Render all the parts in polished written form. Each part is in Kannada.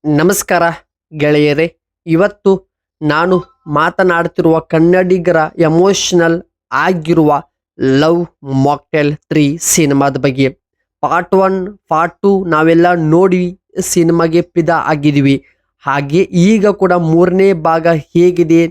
ನಮಸ್ಕಾರ ಗೆಳೆಯರೇ. ಇವತ್ತು ನಾನು ಮಾತನಾಡುತ್ತಿರುವ ಕನ್ನಡಿಗರ ಎಮೋಷನಲ್ ಆಗಿರುವ ಲವ್ ಮಾಕ್ಟೇಲ್ 3 ಸಿನಿಮಾದ ಬಗ್ಗೆ. ಪಾರ್ಟ್ 1 ಪಾರ್ಟ್ 2 ನಾವೆಲ್ಲ ನೋಡಿ ಸಿನಿಮಾಗೆ ಫಿದಾ ಆಗಿದ್ದೀವಿ. ಹಾಗೆ ಈಗ ಕೂಡ 3ನೇ ಭಾಗ ಹೇಗಿದೆ,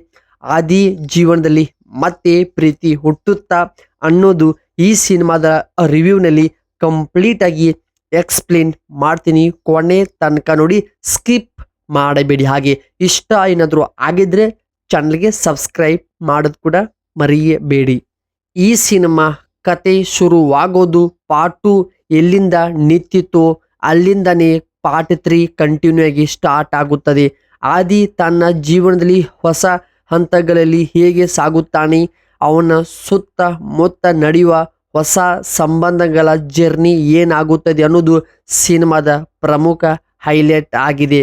ಆದಿ ಜೀವನದಲ್ಲಿ ಮತ್ತೆ ಪ್ರೀತಿ ಹುಟ್ಟುತ್ತಾ ಅನ್ನೋದು ಈ ಸಿನಿಮಾದ ರಿವ್ಯೂನಲ್ಲಿ ಕಂಪ್ಲೀಟ್ ಆಗಿ ಎಕ್ಸ್ಪ್ಲೇನ್ ಮಾಡ್ತೀನಿ. ಕೊನೆ ತನಕ ನೋಡಿ, ಸ್ಕಿಪ್ ಮಾಡಬೇಡಿ. ಹಾಗೆ ಇಷ್ಟ ಏನಾದರೂ ಆಗಿದ್ರೆ ಚಾನಲ್ಗೆ ಸಬ್ಸ್ಕ್ರೈಬ್ ಮಾಡೋದು ಕೂಡ ಮರೆಯಬೇಡಿ. ಈ ಸಿನಿಮಾ ಕತೆ ಶುರುವಾಗೋದು ಪಾರ್ಟ್ 2 ಎಲ್ಲಿಂದ ನಿಂತಿತೋ ಅಲ್ಲಿಂದನೇ ಪಾರ್ಟ್ 3 ಕಂಟಿನ್ಯೂ ಆಗಿ ಸ್ಟಾರ್ಟ್ ಆಗುತ್ತದೆ. ಆದಿ ತನ್ನ ಜೀವನದಲ್ಲಿ ಹೊಸ ಹಂತಗಳಲ್ಲಿ ಹೇಗೆ ಸಾಗುತ್ತಾನೆ, ಅವನ ಸುತ್ತ ಮುತ್ತ ನಡೆಯುವ ಹೊಸ ಸಂಬಂಧಗಳ ಜರ್ನಿ ಏನಾಗುತ್ತದೆ ಅನ್ನೋದು ಸಿನಿಮಾದ ಪ್ರಮುಖ ಹೈಲೈಟ್ ಆಗಿದೆ.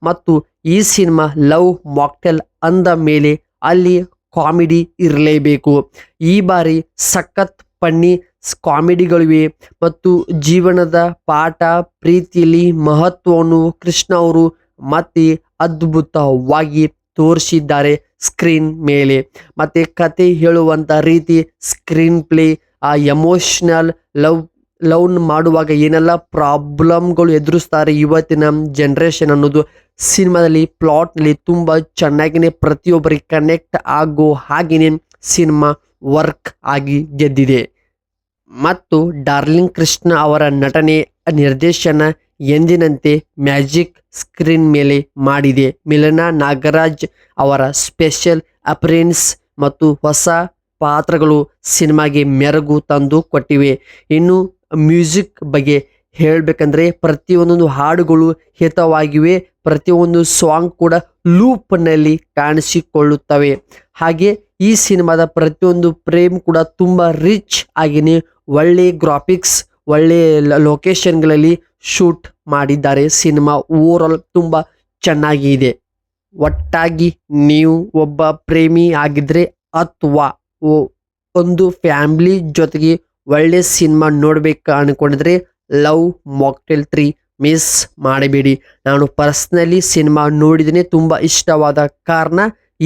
ಮತ್ತು ಈ ಸಿನಿಮಾ ಲವ್ ಮಾಕ್ಟೇಲ್ ಅಂದ ಮೇಲೆ ಅಲ್ಲಿ ಕಾಮಿಡಿ ಇರಲೇಬೇಕು. ಈ ಬಾರಿ ಸಖತ್ ಫನ್ನಿ ಕಾಮಿಡಿಗಳಿವೆ ಮತ್ತು ಜೀವನದ ಪಾಠ, ಪ್ರೀತಿಯಲ್ಲಿ ಮಹತ್ವವನ್ನು ಕೃಷ್ಣ ಅವರು ಮತ್ತೆ ಅದ್ಭುತವಾಗಿ ತೋರಿಸಿದ್ದಾರೆ ಸ್ಕ್ರೀನ್ ಮೇಲೆ. ಮತ್ತೆ ಕತೆ ಹೇಳುವಂಥ ರೀತಿ, ಸ್ಕ್ರೀನ್ ಪ್ಲೇ, ಆ ಎಮೋಷ್ನಲ್ ಲವ್ ಮಾಡುವಾಗ ಏನೆಲ್ಲ ಪ್ರಾಬ್ಲಮ್ಗಳು ಎದುರಿಸ್ತಾರೆ ಇವತ್ತಿನ ಜನ್ರೇಷನ್ ಅನ್ನೋದು ಸಿನಿಮಾದಲ್ಲಿ ಪ್ಲಾಟ್ನಲ್ಲಿ ತುಂಬ ಚೆನ್ನಾಗಿನೇ ಪ್ರತಿಯೊಬ್ಬರಿಗೆ ಕನೆಕ್ಟ್ ಆಗೋ ಹಾಗೆಯೇ ಸಿನಿಮಾ ವರ್ಕ್ ಆಗಿ ಗೆದ್ದಿದೆ. ಮತ್ತು ಡಾರ್ಲಿಂಗ್ ಕೃಷ್ಣ ಅವರ ನಟನೆ, ನಿರ್ದೇಶನ ಎಂದಿನಂತೆ ಮ್ಯಾಜಿಕ್ ಸ್ಕ್ರೀನ್ ಮೇಲೆ ಮಾಡಿದೆ. ಮಿಲನಾ ನಾಗರಾಜ್ ಅವರ ಸ್ಪೆಷಲ್ ಅಪಿಯರೆನ್ಸ್ ಮತ್ತು ಹೊಸ ಪಾತ್ರಗಳು ಸಿನಿಮಾಗೆ ಮೆರುಗು ತಂದು ಕೊಟ್ಟಿವೆ. ಇನ್ನು ಮ್ಯೂಸಿಕ್ ಬಗ್ಗೆ ಹೇಳಬೇಕಂದ್ರೆ ಪ್ರತಿಯೊಂದೊಂದು ಹಾಡುಗಳು ಹಿತವಾಗಿವೆ. ಪ್ರತಿಯೊಂದು ಸಾಂಗ್ ಕೂಡ ಲೂಪ್ನಲ್ಲಿ ಕಾಣಿಸಿಕೊಳ್ಳುತ್ತವೆ. ಹಾಗೆ ಈ ಸಿನಿಮಾದ ಪ್ರತಿಯೊಂದು ಫ್ರೇಮ್ ಕೂಡ ತುಂಬ ರಿಚ್ ಆಗಿನೇ ಒಳ್ಳೆ ಗ್ರಾಫಿಕ್ಸ್, ಒಳ್ಳೆ ಲೊಕೇಶನ್ಗಳಲ್ಲಿ ಶೂಟ್ ಮಾಡಿದ್ದಾರೆ. ಸಿನಿಮಾ ಓವರಾಲ್ ತುಂಬ ಚೆನ್ನಾಗಿದೆ. ಒಟ್ಟಾಗಿ ನೀವು ಒಬ್ಬ ಪ್ರೇಮಿ ಆಗಿದ್ರೆ ಅಥವಾ ಒಂದು ಫ್ಯಾಮಿಲಿ ಜೊತೆಗೆ ಒಳ್ಳೆ ಸಿನಿಮಾ ನೋಡ್ಬೇಕು ಅನ್ಕೊಂಡಿದ್ರೆ ಲವ್ ಮಾಕ್ಟೇಲ್ 3 ಮಿಸ್ ಮಾಡಬೇಡಿ. ನಾನು ಪರ್ಸ್ನಲಿ ಸಿನಿಮಾ ನೋಡಿದ್ದೀನಿ, ತುಂಬ ಇಷ್ಟವಾದ ಕಾರಣ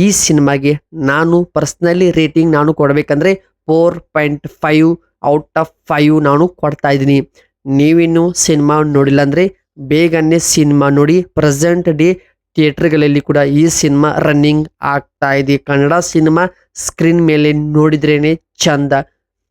ಈ ಸಿನಿಮಾಗೆ ನಾನು ಪರ್ಸ್ನಲಿ ರೇಟಿಂಗ್ ನಾನು ಕೊಡಬೇಕಂದ್ರೆ 4.5 ಔಟ್ ಆಫ್ 5 ನಾನು ಕೊಡ್ತಾ ಇದ್ದೀನಿ. ನೀವಿನ್ನೂ ಸಿನಿಮಾ ನೋಡಿಲ್ಲ ಅಂದರೆ ಬೇಗನೆ ಸಿನಿಮಾ ನೋಡಿ. ಪ್ರೆಸೆಂಟ್ ಡೇ ಥಿಯೇಟರ್ಗಳಲ್ಲಿ ಕೂಡ ಈ ಸಿನಿಮಾ ರನ್ನಿಂಗ್ ಆಗ್ತಾ ಇದೆ. ಕನ್ನಡ ಸಿನಿಮಾ ಸ್ಕ್ರೀನ್ ಮೇಲೆ ನೋಡಿದ್ರೇ ಚಂದ.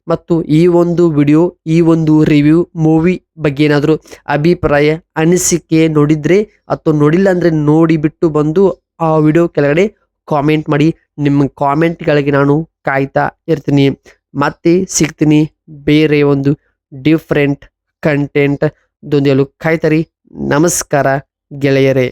ಮತ್ತು ಈ ಒಂದು ವಿಡಿಯೋ, ಈ ಒಂದು ರಿವ್ಯೂ ಮೂವಿ ಬಗ್ಗೆ ಏನಾದರೂ ಅಭಿಪ್ರಾಯ, ಅನಿಸಿಕೆ ನೋಡಿದರೆ ಅಥವಾ ನೋಡಿಲ್ಲ ಅಂದರೆ ನೋಡಿಬಿಟ್ಟು ಬಂದು ಆ ವಿಡಿಯೋ ಕೆಳಗಡೆ ಕಾಮೆಂಟ್ ಮಾಡಿ. ನಿಮ್ಮ ಕಾಮೆಂಟ್ಗಳಿಗೆ ನಾನು ಕಾಯ್ತಾ ಇರ್ತೀನಿ. ಮತ್ತೆ ಸಿಗ್ತೀನಿ ಬೇರೆ ಒಂದು ಡಿಫ್ರೆಂಟ್ ಕಂಟೆಂಟ್ ದೊಂದಿಗೆ. ಕಾಯ್ತಾರಿ. ನಮಸ್ಕಾರ ಗೆಳೆಯರೇ.